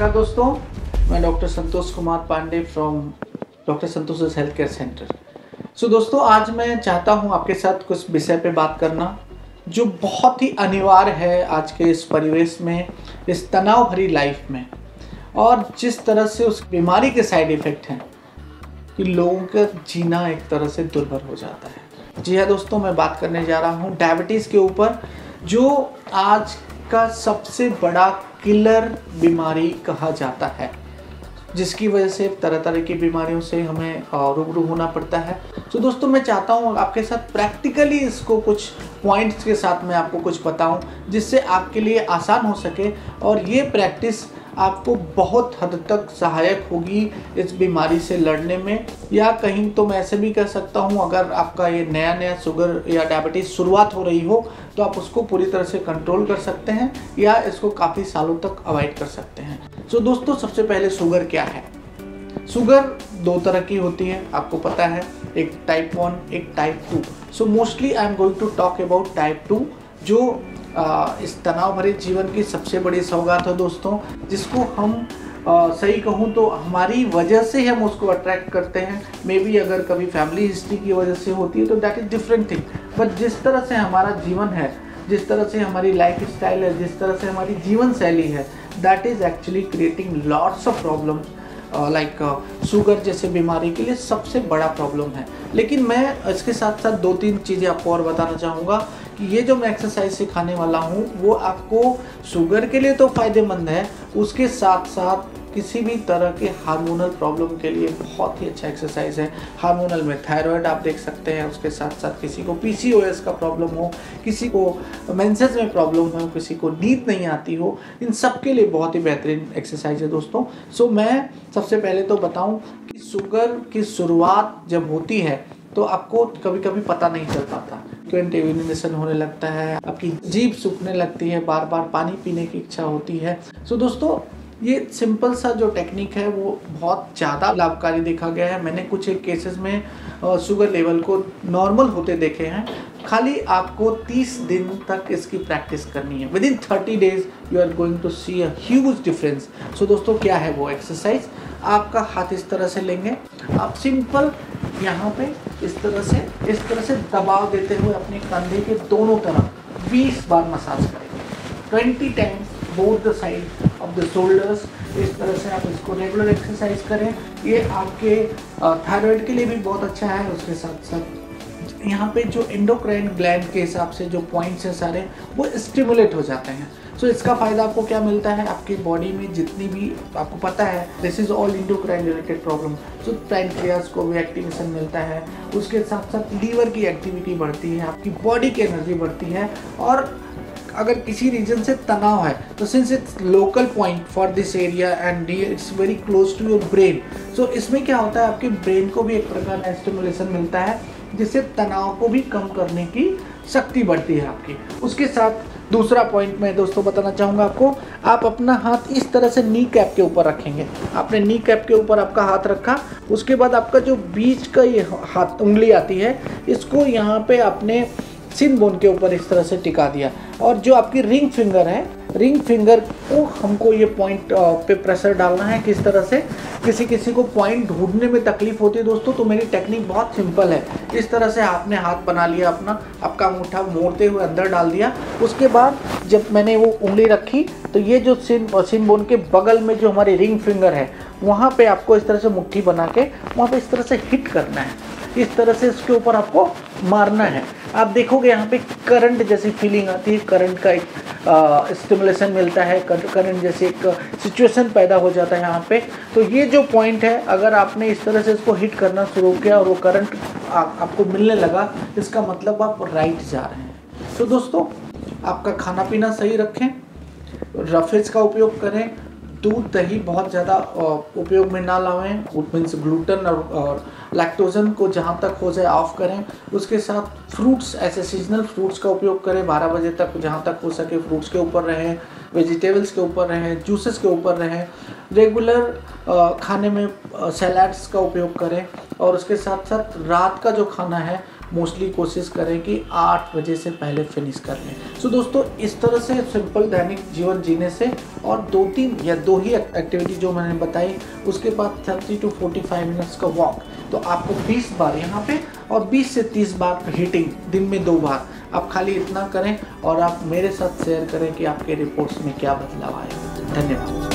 नमस्कार दोस्तों, मैं doctor Santosh Kumar Pandey from doctor Santosh health care centre. दोस्तों, आज मैं चाहता हूं आपके साथ कुछ विषय पे बात करना जो बहुत ही अनिवार्य है आज के इस परिवेश में, इस तनाव भरी लाइफ में, और जिस तरह से उस बीमारी के साइड इफ़ेक्ट हैं कि लोगों का जीना एक तरह से दुर्भर हो जाता है। जी हाँ दोस्तों, मैं बात करने जा रहा हूँ डायबिटीज़ के ऊपर, जो आज का सबसे बड़ा किलर बीमारी कहा जाता है, जिसकी वजह से तरह तरह की बीमारियों से हमें रूबरू होना पड़ता है। तो दोस्तों, मैं चाहता हूँ आपके साथ प्रैक्टिकली इसको कुछ पॉइंट्स के साथ मैं आपको कुछ बताऊँ, जिससे आपके लिए आसान हो सके और ये प्रैक्टिस आपको बहुत हद तक सहायक होगी इस बीमारी से लड़ने में। या कहीं तो मैं ऐसे भी कह सकता हूँ, अगर आपका ये नया शुगर या डायबिटीज़ शुरुआत हो रही हो तो आप उसको पूरी तरह से कंट्रोल कर सकते हैं या इसको काफ़ी सालों तक अवॉइड कर सकते हैं। दोस्तों, सबसे पहले शुगर क्या है? शुगर दो तरह की होती है, आपको पता है, एक टाइप 1 एक type 2। Mostly I am going to talk about type 2, जो इस तनाव भरे जीवन की सबसे बड़ी सौगात है दोस्तों, जिसको हम सही कहूँ तो हमारी वजह से हम उसको अट्रैक्ट करते हैं। मे बी अगर कभी फैमिली हिस्ट्री की वजह से होती है तो that is different thing, but जिस तरह से हमारा जीवन है, जिस तरह से हमारी लाइफ स्टाइल है, जिस तरह से हमारी जीवन शैली है, that is actually creating lots of problems like sugar जैसे बीमारी के लिए सबसे बड़ा प्रॉब्लम है। लेकिन मैं इसके साथ साथ 2-3 चीज़ें आपको और बताना चाहूँगा कि ये जो मैं एक्सरसाइज सिखाने वाला हूँ वो आपको शुगर के लिए तो फ़ायदेमंद है, उसके साथ साथ किसी भी तरह के हार्मोनल प्रॉब्लम के लिए बहुत ही अच्छा एक्सरसाइज है। हार्मोनल में थायराइड आप देख सकते हैं, उसके साथ साथ किसी को PCOS का प्रॉब्लम हो, किसी को मेंसेस में प्रॉब्लम हो, किसी को नींद नहीं आती हो, इन सब के लिए बहुत ही बेहतरीन एक्सरसाइज है दोस्तों। मैं सबसे पहले तो बताऊं कि शुगर की शुरुआत जब होती है तो आपको कभी कभी पता नहीं चल पाता, यूरिनेशन होने लगता है, आपकी जीभ सूखने लगती है, बार बार पानी पीने की इच्छा होती है। दोस्तों, ये सिंपल सा जो टेक्निक है वो बहुत ज़्यादा लाभकारी देखा गया है। मैंने कुछ एक केसेस में शुगर लेवल को नॉर्मल होते देखे हैं। खाली आपको 30 दिन तक इसकी प्रैक्टिस करनी है। Within 30 days you are going to see a huge difference. दोस्तों, क्या है वो एक्सरसाइज? आपका हाथ इस तरह से लेंगे, आप सिंपल यहाँ पे इस तरह से दबाव देते हुए अपने कंधे के दोनों तरफ 20 बार मसाज करेंगे, 20 times both the side of the shoulders. इस तरह से आप इसको रेगुलर एक्सरसाइज करें। ये आपके थायराइड के लिए भी बहुत अच्छा है। उसके साथ साथ यहाँ पे जो एंडोक्राइन ग्लैंड के हिसाब से जो पॉइंट्स हैं सारे, वो स्टिमुलेट हो जाते हैं। इसका फ़ायदा आपको क्या मिलता है? आपकी बॉडी में जितनी भी, आपको पता है, this is all endocrine related problem. Pancreas को भी एक्टिवेशन मिलता है, उसके साथ साथ लीवर की एक्टिविटी बढ़ती है, आपकी बॉडी की एनर्जी बढ़ती है। और अगर किसी रीजन से तनाव है तो since it's local point for this area and it's very close to your brain, इसमें क्या होता है, आपके ब्रेन को भी एक प्रकार का स्टिमुलेशन मिलता है, जिससे तनाव को भी कम करने की शक्ति बढ़ती है आपकी। उसके साथ दूसरा पॉइंट मैं दोस्तों बताना चाहूँगा आपको, आप अपना हाथ इस तरह से नी कैप के ऊपर रखेंगे। आपने नी कैप के ऊपर आपका हाथ रखा, उसके बाद आपका जो बीच का ये हाथ उंगली आती है, इसको यहाँ पे आपने सिन बोन के ऊपर इस तरह से टिका दिया, और जो आपकी रिंग फिंगर है, रिंग फिंगर को हमको ये पॉइंट पे प्रेशर डालना है। किस तरह से? किसी को पॉइंट ढूंढने में तकलीफ होती है दोस्तों, तो मेरी टेक्निक बहुत सिंपल है। इस तरह से आपने हाथ बना लिया अपना, आपका अंगूठा मोड़ते हुए अंदर डाल दिया। उसके बाद जब मैंने वो उंगली रखी तो ये जो सिन बोन के बगल में जो हमारी रिंग फिंगर है, वहाँ पे आपको इस तरह से मुट्ठी बना के वहाँ पे इस तरह से हिट करना है। इस तरह से इसके ऊपर आपको मारना है। आप देखोगे यहाँ पे करंट जैसी फीलिंग आती है, करंट का एक स्टिमुलेशन मिलता है, करंट जैसे एक सिचुएशन पैदा हो जाता है यहाँ पे। तो ये जो पॉइंट है, अगर आपने इस तरह से इसको हिट करना शुरू किया और वो करंट आपको मिलने लगा, इसका मतलब आप राइट जा रहे हैं। दोस्तों, आपका खाना पीना सही रखें, रफेज का उपयोग करें, दूध दही बहुत ज़्यादा उपयोग में ना लाएं, मीन्स ग्लूटन और लैक्टोजन को जहाँ तक हो जाए ऑफ करें। उसके साथ फ्रूट्स, ऐसे सीजनल फ्रूट्स का उपयोग करें, 12 बजे तक जहाँ तक हो सके फ्रूट्स के ऊपर रहें, वेजिटेबल्स के ऊपर रहें, जूसेस के ऊपर रहें। रेगुलर खाने में सैलाड्स का उपयोग करें, और उसके साथ साथ रात का जो खाना है मोस्टली कोशिश करें कि 8 बजे से पहले फिनिश कर लें। सो दोस्तों, इस तरह से सिंपल दैनिक जीवन जीने से और 2-3 या 2 ही एक्टिविटी जो मैंने बताई, उसके बाद 30 to 45 मिनट्स का वॉक, तो आपको 20 बार यहाँ पे और 20 से 30 बार हीटिंग दिन में 2 बार, आप खाली इतना करें और आप मेरे साथ शेयर करें कि आपके रिपोर्ट्स में क्या बदलाव आए। धन्यवाद।